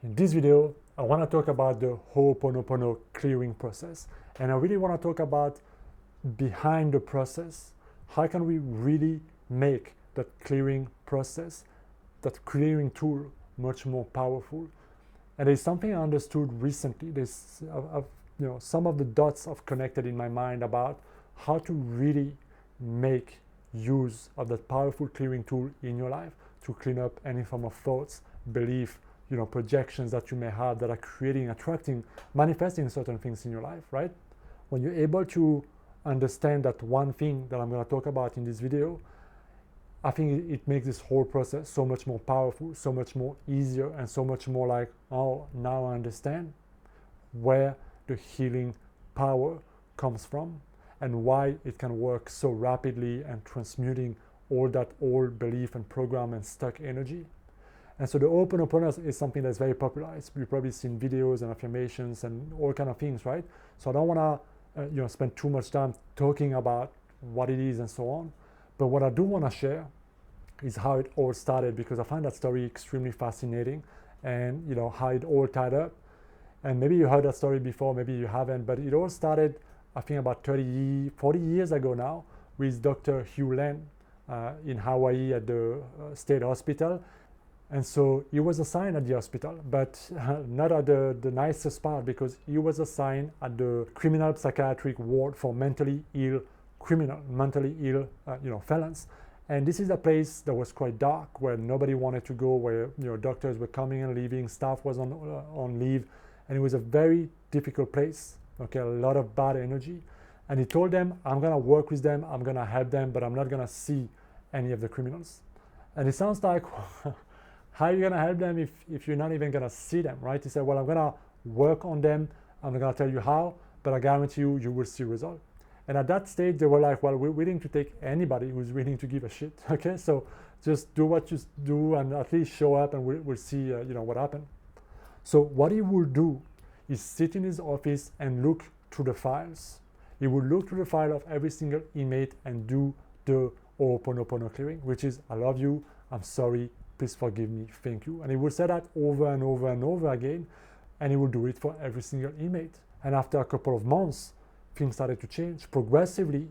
In this video, I want to talk about the Ho'oponopono clearing process. And I really want to talk about behind the process. How can we really make that clearing process, that clearing tool, much more powerful? And there's something I understood recently. Some of the dots have connected in my mind about how to really make use of that powerful clearing tool in your life to clean up any form of thoughts, belief, projections that you may have that are creating, attracting, manifesting certain things in your life, right? When you're able to understand that one thing that I'm going to talk about in this video, I think it makes this whole process so much more powerful, so much more easier, and so much more like, oh, now I understand where the healing power comes from and why it can work so rapidly and transmuting all that old belief and program and stuck energy. And so the Ho'oponopono is something that's very popular. You've probably seen videos and affirmations and all kind of things, right? So I don't want to spend too much time talking about what it is and so on. But what I do want to share is how it all started, because I find that story extremely fascinating, and how it all tied up. And maybe you heard that story before, maybe you haven't, but it all started, I think, about 40 years ago now, with Dr. Hugh Len in Hawaii at the state hospital. And so he was assigned at the hospital, but not at the nicest part, because he was assigned at the criminal psychiatric ward for mentally ill felons. And this is a place that was quite dark, where nobody wanted to go, where doctors were coming and leaving, staff was on leave, and it was a very difficult place. Okay, a lot of bad energy. And he told them, I'm gonna work with them, I'm gonna help them, but I'm not gonna see any of the criminals. And it sounds like, how are you gonna help them if you're not even gonna see them, right? He said, well, I'm gonna work on them, I'm not gonna tell you how, but I guarantee you, you will see results. And at that stage, they were like, well, we're willing to take anybody who's willing to give a shit, okay? So just do what you do and at least show up, and we'll see what happened. So what he would do is sit in his office and look through the files. He would look through the file of every single inmate and do the Ho'oponopono clearing, which is, I love you, I'm sorry, please forgive me, thank you. And he would say that over and over and over again, and he would do it for every single inmate. And after a couple of months, things started to change progressively.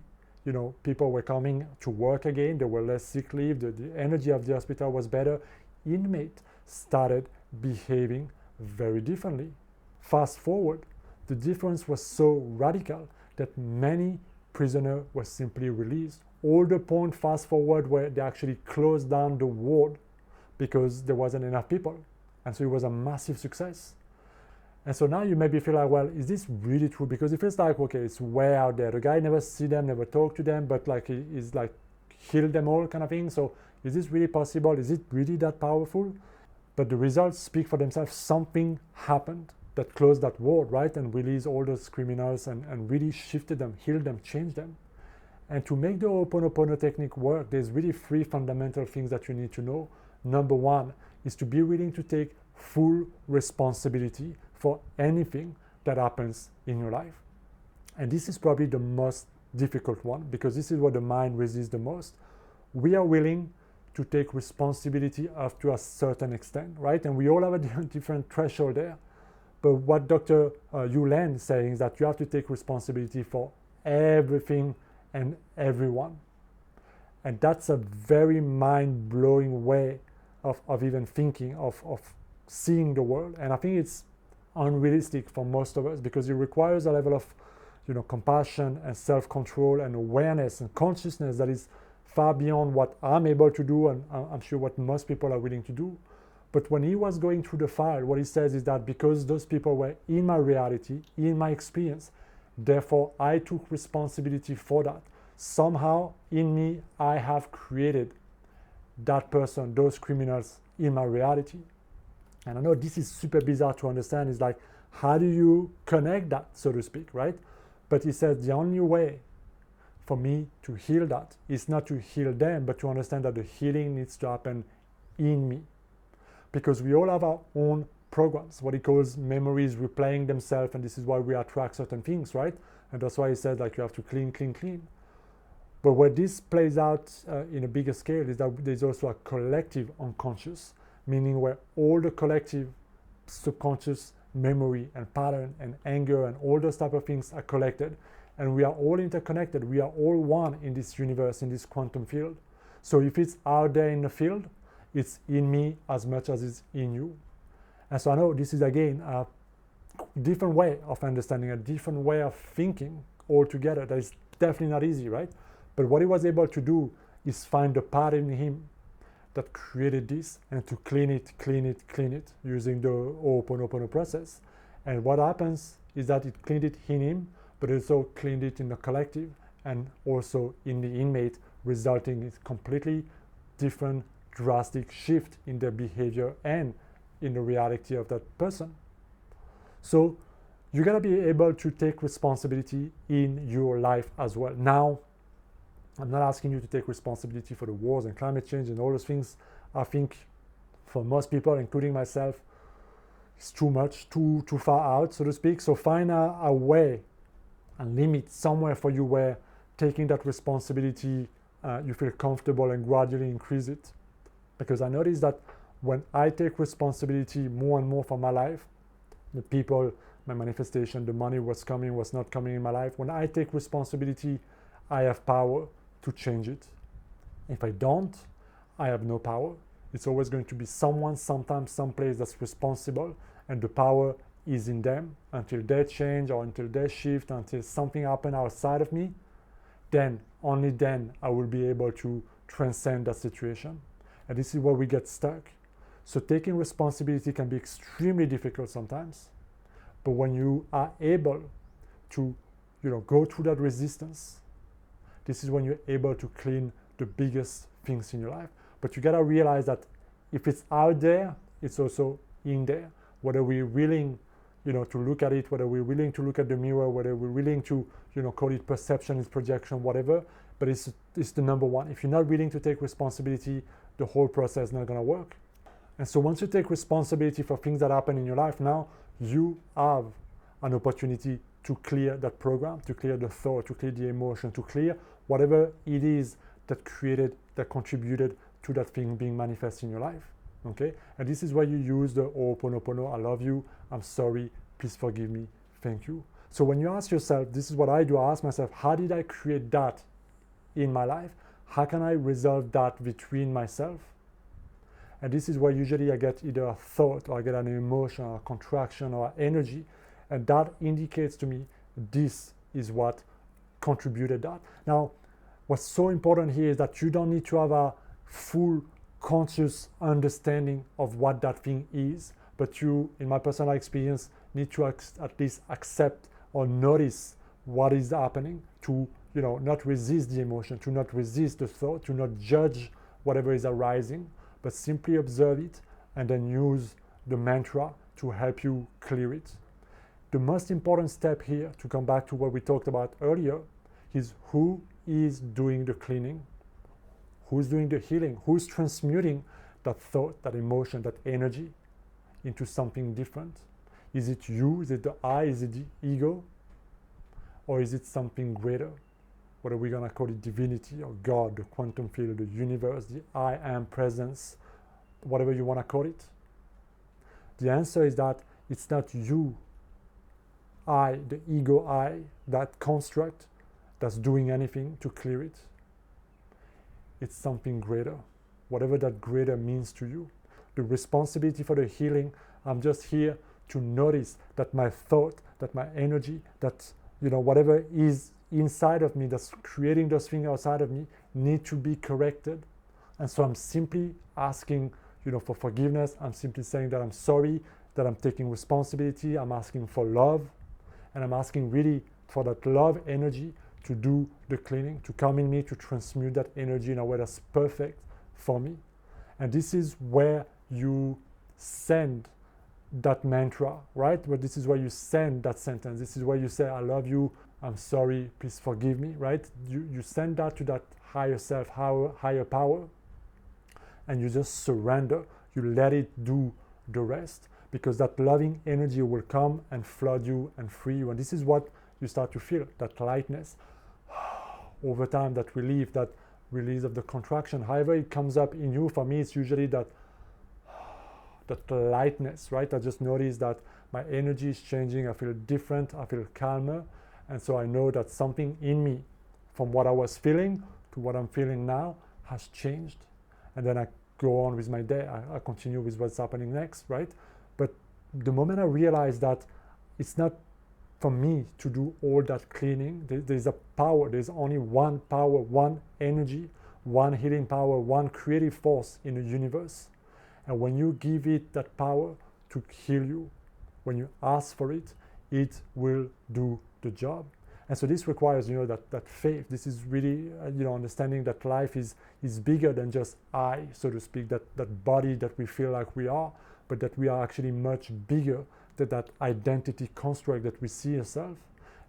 People were coming to work again, there were less sick leave, the energy of the hospital was better. Inmates started behaving very differently. Fast forward, the difference was so radical that many prisoners were simply released. All the point fast forward where they actually closed down the ward because there wasn't enough people. And so it was a massive success. And so now you maybe feel like, well, is this really true? Because it feels like, okay, it's way out there. The guy never see them, never talk to them, but like he's like healed them all kind of thing. So is this really possible? Is it really that powerful? But the results speak for themselves. Something happened that closed that ward, right? And released all those criminals and really shifted them, healed them, changed them. And to make the Ho'oponopono technique work, there's really 3 fundamental things that you need to know. Number 1 is to be willing to take full responsibility for anything that happens in your life. And this is probably the most difficult one, because this is what the mind resists the most. We are willing to take responsibility up to a certain extent, right? And we all have a different threshold there. But what Dr. Hugh Len is saying is that you have to take responsibility for everything and everyone. And that's a very mind-blowing way of even thinking, of seeing the world. And I think it's unrealistic for most of us, because it requires a level of compassion and self-control and awareness and consciousness that is far beyond what I'm able to do, and I'm sure what most people are willing to do. But when he was going through the file, what he says is that because those people were in my reality, in my experience, therefore I took responsibility for that. Somehow in me, I have created that person, those criminals in my reality. And I know this is super bizarre to understand. It's like, how do you connect that, so to speak, right? But he says the only way for me to heal that is not to heal them, but to understand that the healing needs to happen in me. Because we all have our own programs, what he calls memories replaying themselves, and this is why we attract certain things, right? And that's why he said, like, you have to clean. But where this plays out in a bigger scale is that there's also a collective unconscious, meaning where all the collective subconscious memory and pattern and anger and all those type of things are collected, and we are all interconnected. We are all one in this universe, in this quantum field. So if it's out there in the field, it's in me as much as it's in you. And so I know this is again a different way of understanding, a different way of thinking altogether. That is definitely not easy, right? But what he was able to do is find the part in him that created this, and to clean it using the Ho'oponopono process. And what happens is that it cleaned it in him, but also cleaned it in the collective and also in the inmate, resulting in completely different, drastic shift in their behavior and in the reality of that person. So you gotta be able to take responsibility in your life as well. Now, I'm not asking you to take responsibility for the wars and climate change and all those things. I think for most people, including myself, it's too much, too far out, so to speak. So find a way, a limit somewhere for you where taking that responsibility, you feel comfortable, and gradually increase it. Because I noticed that when I take responsibility more and more for my life, the people, my manifestation, the money was coming, was not coming in my life. When I take responsibility, I have power to change it. If I don't, I have no power. It's always going to be someone, sometimes, someplace that's responsible, and the power is in them. Until they change or until they shift, until something happens outside of me, then, only then, I will be able to transcend that situation. And this is where we get stuck. So taking responsibility can be extremely difficult sometimes, but when you are able to, go through that resistance, this is when you're able to clean the biggest things in your life. But you gotta realize that if it's out there, it's also in there. Whether we're willing, to look at it, whether we're willing to look at the mirror, whether we're willing to, call it perception, it's projection, whatever. But it's the number one. If you're not willing to take responsibility, the whole process is not gonna work. And so once you take responsibility for things that happen in your life, now you have an opportunity to clear that program, to clear the thought, to clear the emotion, to clear whatever it is that contributed to that thing being manifest in your life, okay? And this is why you use the Ho'oponopono, I love you, I'm sorry, please forgive me, thank you. So when you ask yourself, this is what I do, I ask myself, how did I create that in my life? How can I resolve that between myself? And this is where usually I get either a thought, or I get an emotion, or a contraction, or energy, and that indicates to me this is what contributed that. Now, what's so important here is that you don't need to have a full conscious understanding of what that thing is, but you, in my personal experience, need to at least accept or notice what is happening, to not resist the emotion, to not resist the thought, to not judge whatever is arising, but simply observe it and then use the mantra to help you clear it. The most important step here, to come back to what we talked about earlier, is who is doing the cleaning, who's doing the healing, who's transmuting that thought, that emotion, that energy into something different. Is it you? Is it the I? Is it the ego? Or is it something greater? What are we going to call it? Divinity or God, the quantum field, the universe, the I am presence, whatever you want to call it? The answer is that it's not you, I, the ego I, that construct, that's doing anything to clear it. It's something greater, whatever that greater means to you. The responsibility for the healing, I'm just here to notice that my thought, that my energy, that whatever is inside of me that's creating those things outside of me need to be corrected. And so I'm simply asking for forgiveness. I'm simply saying that I'm sorry, that I'm taking responsibility. I'm asking for love, and I'm asking really for that love energy to do the cleaning, to come in me, to transmute that energy in a way that's perfect for me. And this is where you send that mantra, right? But this is where you send that sentence. This is where you say, I love you, I'm sorry, please forgive me, right? You send that to that higher self, higher power, and you just surrender. You let it do the rest, because that loving energy will come and flood you and free you. And this is what you start to feel, that lightness. Over time, that relief, that release of the contraction, however it comes up in you. For me, it's usually that that lightness, right? I just noticed that my energy is changing. I feel different. I feel calmer. And so I know that something in me from what I was feeling to what I'm feeling now has changed. And then I go on with my day. I continue with what's happening next, right? But the moment I realize that it's not for me to do all that cleaning, there's a power, there's only one power, one energy, one healing power, one creative force in the universe. And when you give it that power to heal you, when you ask for it, it will do the job. And so this requires, that faith. This is really, understanding that life is bigger than just I, so to speak, that body that we feel like we are, but that we are actually much bigger than that identity construct that we see ourselves.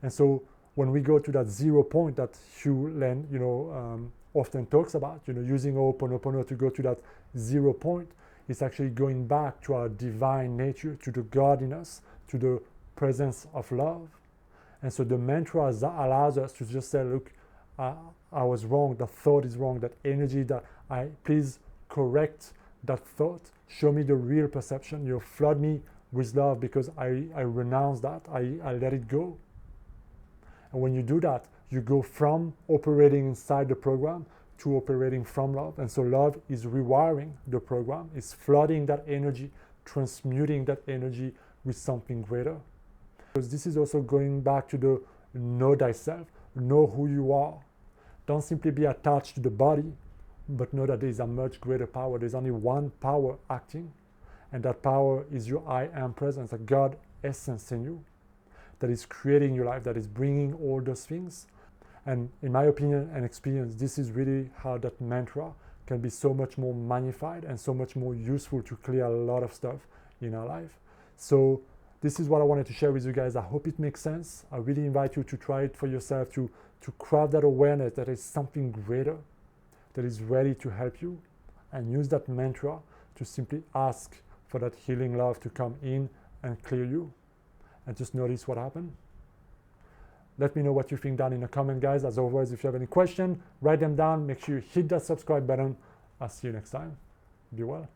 And so when we go to that 0 point that Hugh Len, often talks about, using Ho'oponopono to go to that 0 point, it's actually going back to our divine nature, to the God in us, to the presence of love. And so the mantra allows us to just say, look, I was wrong, that thought is wrong, that energy, please correct that thought, show me the real perception, flood me with love because I renounce that, I let it go. And when you do that, you go from operating inside the program to operating from love. And so love is rewiring the program, is flooding that energy, transmuting that energy with something greater. Because this is also going back to the know thyself, know who you are. Don't simply be attached to the body, but know that there is a much greater power. There's only one power acting, and that power is your I am presence, a God essence in you that is creating your life, that is bringing all those things. And in my opinion and experience, this is really how that mantra can be so much more magnified and so much more useful to clear a lot of stuff in our life. So this is what I wanted to share with you guys. I hope it makes sense. I really invite you to try it for yourself, to craft that awareness that is something greater that is ready to help you, and use that mantra to simply ask for that healing love to come in and clear you, and just notice what happened. Let me know what you think down in the comment, guys. As always, if you have any questions, write them down. Make sure you hit that subscribe button. I'll see you next time. Be well.